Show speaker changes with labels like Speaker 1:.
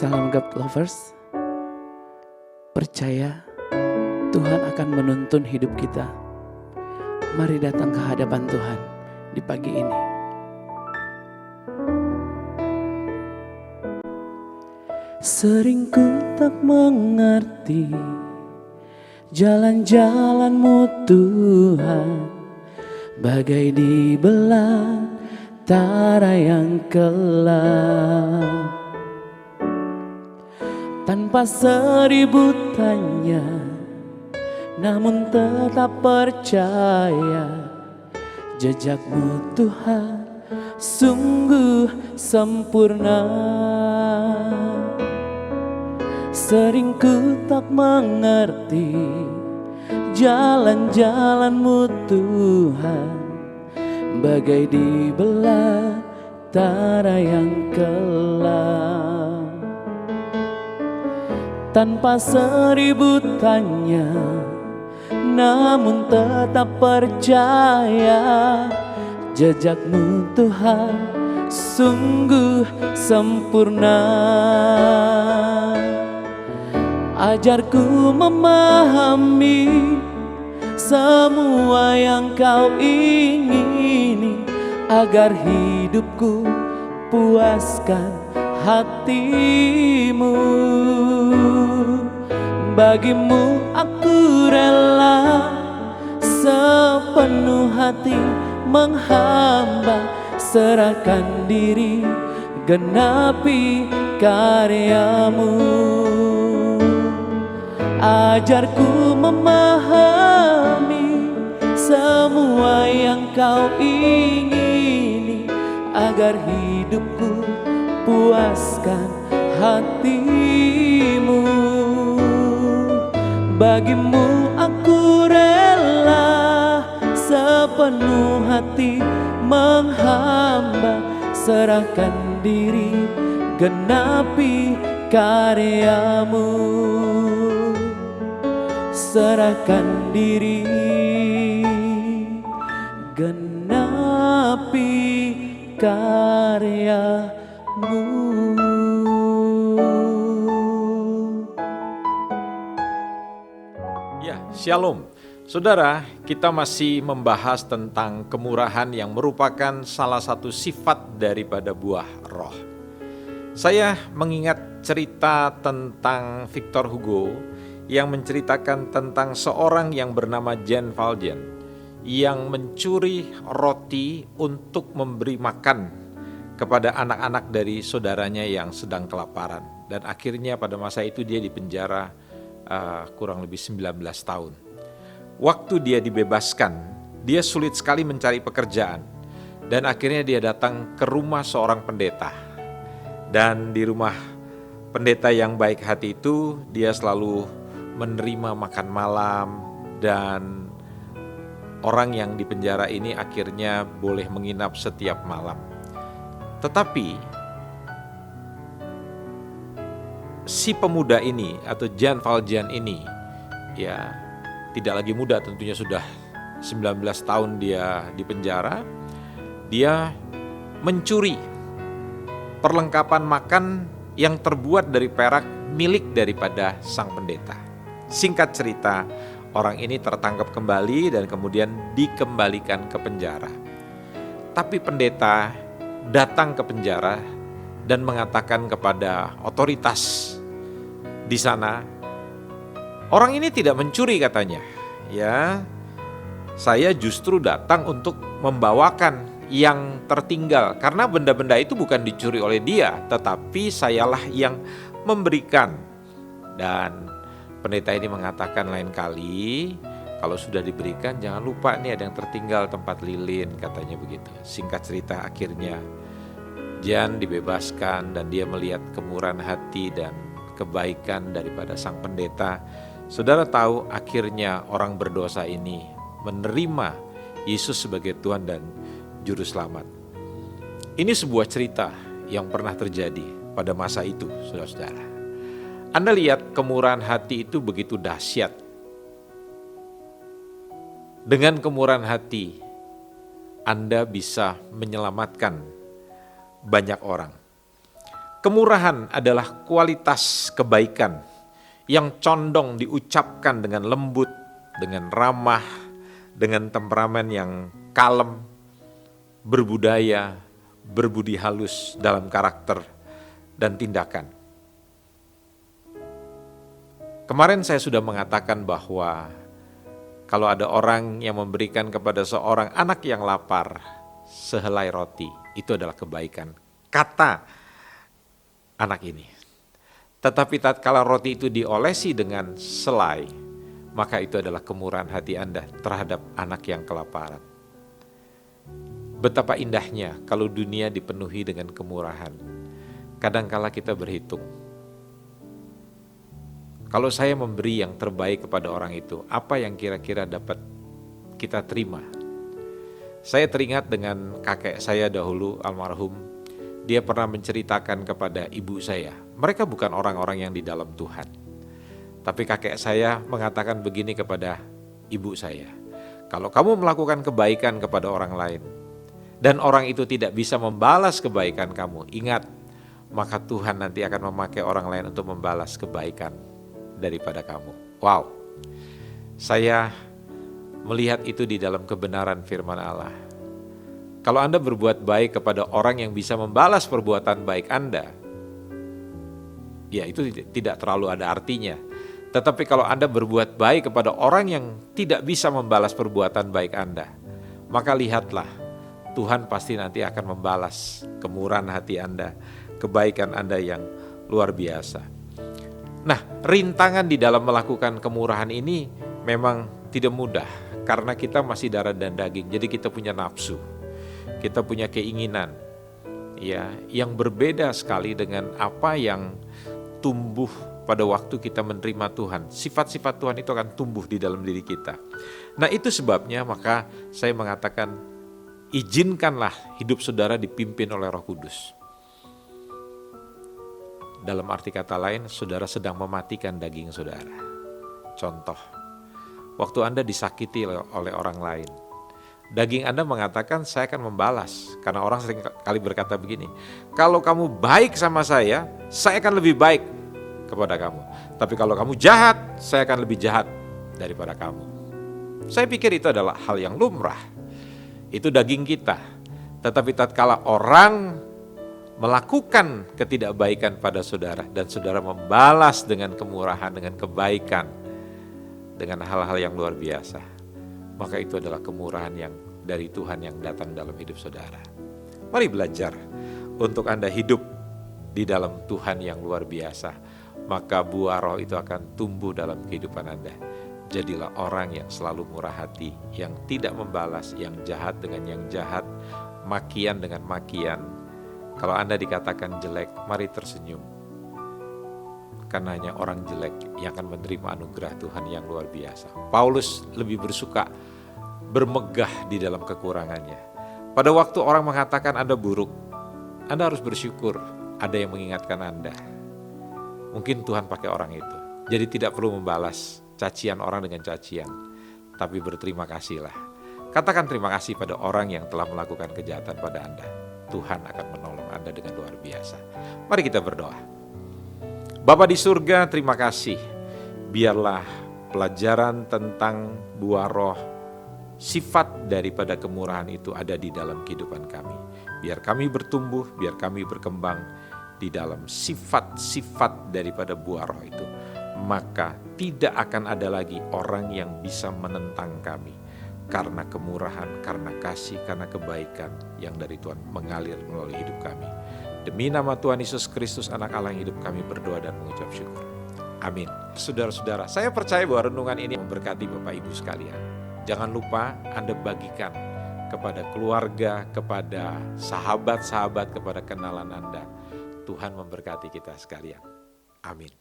Speaker 1: Salam God Lovers, percaya Tuhan akan menuntun hidup kita. Mari datang ke hadapan Tuhan di pagi ini. Sering ku tak mengerti jalan-jalan-Mu Tuhan, bagai di belantara yang gelap. Tanpa seribu tanya, namun tetap percaya, jejak-Mu Tuhan sungguh sempurna. Sering ku tak mengerti jalan-jalan-Mu Tuhan, bagai di belantara yang gelap. Tanpa seribu tanya, namun tetap percaya, jejak-Mu Tuhan sungguh sempurna. Ajarku memahami semua yang Kau ingini, agar hidupku puaskan hati-Mu. Bagimu aku rela sepenuh hati menghamba, serahkan diri genapi karya-Mu. Ajarku memahami semua yang Kau ingini, agar hidupku puaskan hati-Mu. Bagimu aku rela sepenuh hati menghamba, serahkan diri genapi karya-Mu. Serahkan diri genapi karya-Mu.
Speaker 2: Ya, Shalom. Saudara, kita masih membahas tentang kemurahan yang merupakan salah satu sifat daripada buah roh. Saya mengingat cerita tentang Victor Hugo yang menceritakan tentang seorang yang bernama Jean Valjean yang mencuri roti untuk memberi makan kepada anak-anak dari saudaranya yang sedang kelaparan. Dan akhirnya pada masa itu dia dipenjara kurang lebih 19 tahun. Waktu dia dibebaskan, dia sulit sekali mencari pekerjaan. Dan akhirnya dia datang ke rumah seorang pendeta. Dan di rumah pendeta yang baik hati itu, dia selalu menerima makan malam, dan orang yang dipenjara ini akhirnya boleh menginap setiap malam. Tetapi si pemuda ini atau Jean Valjean ini ya tidak lagi muda, tentunya sudah 19 tahun dia di penjara. Dia mencuri perlengkapan makan yang terbuat dari perak milik daripada sang pendeta. Singkat cerita, orang ini tertangkap kembali dan kemudian dikembalikan ke penjara. Tapi pendeta datang ke penjara dan mengatakan kepada otoritas di sana, orang ini tidak mencuri katanya. Ya, saya justru datang untuk membawakan yang tertinggal, karena benda-benda itu bukan dicuri oleh dia, tetapi sayalah yang memberikan. Dan pendeta ini mengatakan, lain kali kalau sudah diberikan jangan lupa nih ada yang tertinggal tempat lilin, katanya begitu. Singkat cerita, akhirnya Jean dibebaskan dan dia melihat kemurahan hati dan kebaikan daripada sang pendeta. Saudara tahu, akhirnya orang berdosa ini menerima Yesus sebagai Tuhan dan Juru Selamat. Ini sebuah cerita yang pernah terjadi pada masa itu, saudara-saudara. Anda lihat kemurahan hati itu begitu dahsyat. Dengan kemurahan hati, Anda bisa menyelamatkan banyak orang. Kemurahan adalah kualitas kebaikan yang condong diucapkan dengan lembut, dengan ramah, dengan temperamen yang kalem, berbudaya, berbudi halus dalam karakter dan tindakan. Kemarin saya sudah mengatakan bahwa kalau ada orang yang memberikan kepada seorang anak yang lapar sehelai roti, itu adalah kebaikan, kata anak ini. Tetapi tatkala roti itu diolesi dengan selai, maka itu adalah kemurahan hati Anda terhadap anak yang kelaparan. Betapa indahnya kalau dunia dipenuhi dengan kemurahan. Kadangkala kita berhitung, kalau saya memberi yang terbaik kepada orang itu, apa yang kira-kira dapat kita terima? Saya teringat dengan kakek saya dahulu, almarhum. Dia pernah menceritakan kepada ibu saya. Mereka bukan orang-orang yang di dalam Tuhan. Tapi kakek saya mengatakan begini kepada ibu saya. Kalau kamu melakukan kebaikan kepada orang lain, dan orang itu tidak bisa membalas kebaikan kamu, ingat, maka Tuhan nanti akan memakai orang lain untuk membalas kebaikan daripada kamu. Wow, saya melihat itu di dalam kebenaran firman Allah. Kalau Anda berbuat baik kepada orang yang bisa membalas perbuatan baik Anda, ya itu tidak terlalu ada artinya. Tetapi kalau Anda berbuat baik kepada orang yang tidak bisa membalas perbuatan baik Anda, maka lihatlah, Tuhan pasti nanti akan membalas kemurahan hati Anda, kebaikan Anda yang luar biasa. Nah, rintangan di dalam melakukan kemurahan ini memang tidak mudah karena kita masih darah dan daging. Jadi kita punya nafsu, kita punya keinginan, ya, yang berbeda sekali dengan apa yang tumbuh pada waktu kita menerima Tuhan. Sifat-sifat Tuhan itu akan tumbuh di dalam diri kita. Nah, itu sebabnya maka saya mengatakan, izinkanlah hidup saudara dipimpin oleh Roh Kudus. Dalam arti kata lain, saudara sedang mematikan daging saudara. Contoh, waktu Anda disakiti oleh orang lain, daging Anda mengatakan, saya akan membalas. Karena orang sering kali berkata begini, kalau kamu baik sama saya akan lebih baik kepada kamu. Tapi kalau kamu jahat, saya akan lebih jahat daripada kamu. Saya pikir itu adalah hal yang lumrah. Itu daging kita. Tetapi tatkala orang melakukan ketidakbaikan pada saudara dan saudara membalas dengan kemurahan, dengan kebaikan, dengan hal-hal yang luar biasa, maka itu adalah kemurahan yang dari Tuhan yang datang dalam hidup saudara. Mari belajar untuk Anda hidup di dalam Tuhan yang luar biasa, maka buah roh itu akan tumbuh dalam kehidupan Anda. Jadilah orang yang selalu murah hati, yang tidak membalas, yang jahat dengan yang jahat, makian dengan makian. Kalau Anda dikatakan jelek, mari tersenyum. Karena hanya orang jelek yang akan menerima anugerah Tuhan yang luar biasa. Paulus lebih bersuka bermegah di dalam kekurangannya. Pada waktu orang mengatakan Anda buruk, Anda harus bersyukur ada yang mengingatkan Anda. Mungkin Tuhan pakai orang itu. Jadi tidak perlu membalas cacian orang dengan cacian, tapi berterima kasihlah. Katakan terima kasih pada orang yang telah melakukan kejahatan pada Anda. Tuhan akan menolong Anda dengan luar biasa. Mari kita berdoa. Bapa di surga, terima kasih. Biarlah pelajaran tentang buah roh, sifat daripada kemurahan itu ada di dalam kehidupan kami. Biar kami bertumbuh, biar kami berkembang di dalam sifat-sifat daripada buah roh itu. Maka tidak akan ada lagi orang yang bisa menentang kami. Karena kemurahan, karena kasih, karena kebaikan yang dari Tuhan mengalir melalui hidup kami. Demi nama Tuhan Yesus Kristus, Anak Allah yang hidup, kami berdoa dan mengucap syukur. Amin. Saudara-saudara, saya percaya bahwa renungan ini memberkati Bapak Ibu sekalian. Jangan lupa Anda bagikan kepada keluarga, kepada sahabat-sahabat, kepada kenalan Anda. Tuhan memberkati kita sekalian. Amin.